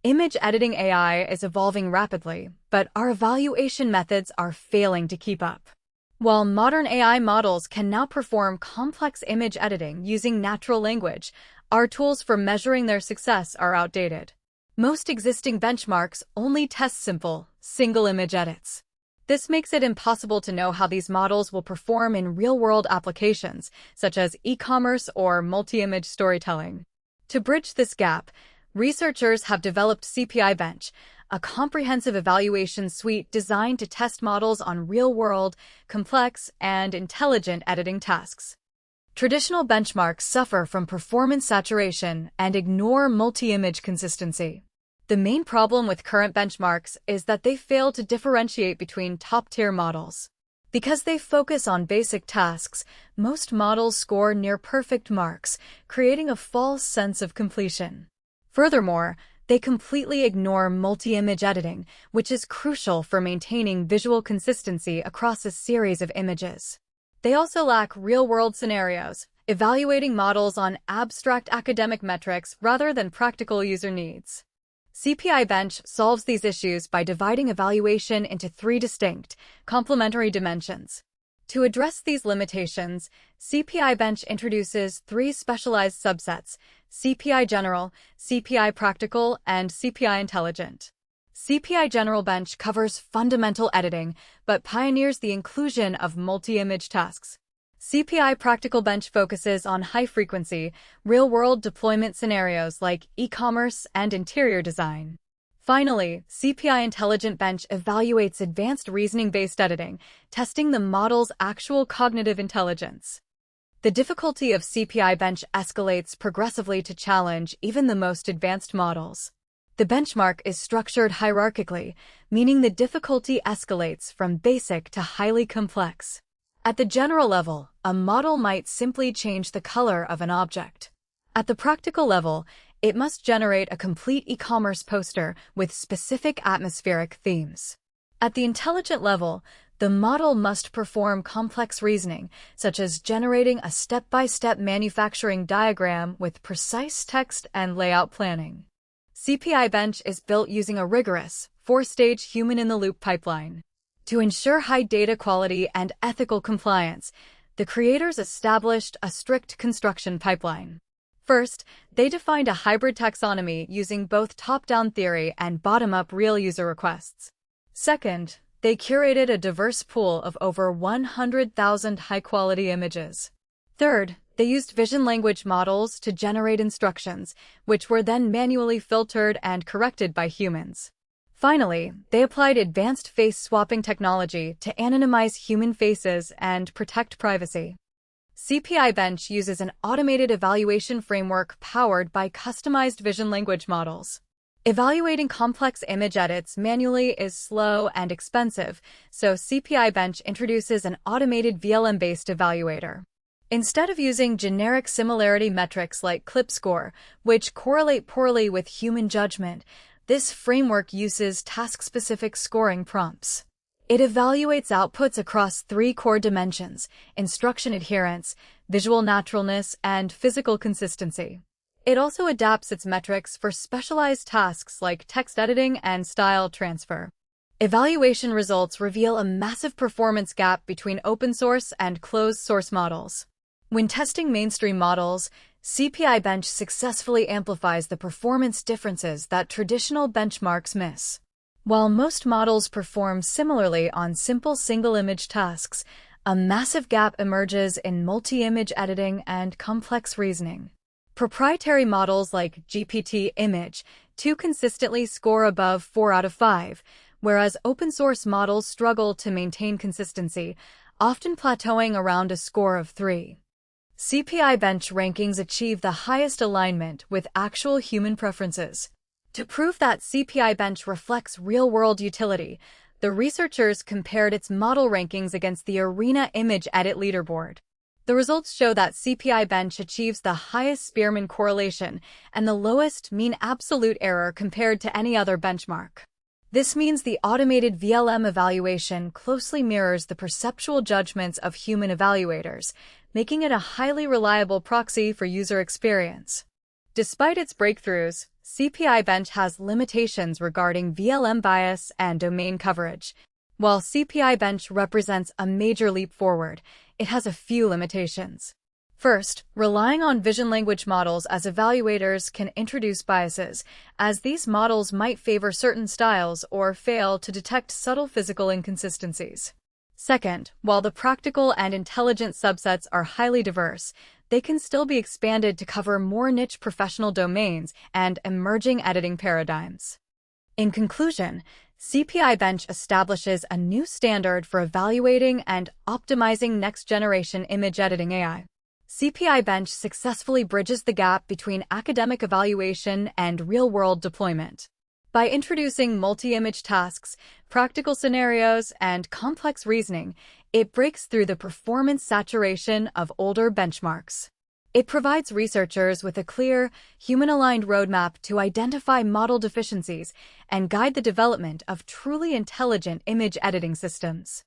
Image editing AI is evolving rapidly, but our evaluation methods are failing to keep up. While modern AI models can now perform complex image editing using natural language, our tools for measuring their success are outdated. Most existing benchmarks only test simple, single-image edits. This makes it impossible to know how these models will perform in real-world applications, such as e-commerce or multi-image storytelling. To bridge this gap, researchers have developed CPI-Bench, a comprehensive evaluation suite designed to test models on real-world, complex, and intelligent editing tasks. Traditional benchmarks suffer from performance saturation and ignore multi-image consistency. The main problem with current benchmarks is that they fail to differentiate between top-tier models. Because they focus on basic tasks, most models score near-perfect marks, creating a false sense of completion. Furthermore, they completely ignore multi-image editing, which is crucial for maintaining visual consistency across a series of images. They also lack real-world scenarios, evaluating models on abstract academic metrics rather than practical user needs. CPI-Bench solves these issues by dividing evaluation into three distinct, complementary dimensions. To address these limitations, CPI-Bench introduces three specialized subsets: CPI General, CPI Practical, and CPI Intelligent. CPI General Bench covers fundamental editing, but pioneers the inclusion of multi-image tasks. CPI Practical Bench focuses on high-frequency, real-world deployment scenarios like e-commerce and interior design. Finally, CPI Intelligent Bench evaluates advanced reasoning-based editing, testing the model's actual cognitive intelligence. The difficulty of CPI Bench escalates progressively to challenge even the most advanced models. The benchmark is structured hierarchically, meaning the difficulty escalates from basic to highly complex. At the general level, a model might simply change the color of an object. At the practical level, it must generate a complete e-commerce poster with specific atmospheric themes. At the intelligent level, the model must perform complex reasoning, such as generating a step-by-step manufacturing diagram with precise text and layout planning. CPI Bench is built using a rigorous, four-stage human-in-the-loop pipeline. To ensure high data quality and ethical compliance, the creators established a strict construction pipeline. First, they defined a hybrid taxonomy using both top-down theory and bottom-up real user requests. Second, they curated a diverse pool of over 100,000 high-quality images. Third, they used vision language models to generate instructions, which were then manually filtered and corrected by humans. Finally, they applied advanced face swapping technology to anonymize human faces and protect privacy. CPI Bench uses an automated evaluation framework powered by customized vision language models. Evaluating complex image edits manually is slow and expensive, so CPI Bench introduces an automated VLM-based evaluator. Instead of using generic similarity metrics like clip score, which correlate poorly with human judgment, this framework uses task-specific scoring prompts. It evaluates outputs across three core dimensions: instruction adherence, visual naturalness, and physical consistency. It also adapts its metrics for specialized tasks like text editing and style transfer. Evaluation results reveal a massive performance gap between open-source and closed-source models. When testing mainstream models, CPI Bench successfully amplifies the performance differences that traditional benchmarks miss. While most models perform similarly on simple single-image tasks, a massive gap emerges in multi-image editing and complex reasoning. Proprietary models like GPT-Image 2 consistently score above 4 out of 5, whereas open-source models struggle to maintain consistency, often plateauing around a score of 3. CPI Bench rankings achieve the highest alignment with actual human preferences. To prove that CPI Bench reflects real-world utility, the researchers compared its model rankings against the Arena Image Edit leaderboard. The results show that CPI Bench achieves the highest Spearman correlation and the lowest mean absolute error compared to any other benchmark. This means the automated VLM evaluation closely mirrors the perceptual judgments of human evaluators, making it a highly reliable proxy for user experience. Despite its breakthroughs, CPI-Bench has limitations regarding VLM bias and domain coverage. While CPI-Bench represents a major leap forward, it has a few limitations. First, relying on vision language models as evaluators can introduce biases, as these models might favor certain styles or fail to detect subtle physical inconsistencies. Second, while the practical and intelligent subsets are highly diverse, they can still be expanded to cover more niche professional domains and emerging editing paradigms. In conclusion, CPI-Bench establishes a new standard for evaluating and optimizing next-generation image editing AI. CPI-Bench successfully bridges the gap between academic evaluation and real-world deployment. By introducing multi-image tasks, practical scenarios, and complex reasoning, it breaks through the performance saturation of older benchmarks. It provides researchers with a clear, human-aligned roadmap to identify model deficiencies and guide the development of truly intelligent image editing systems.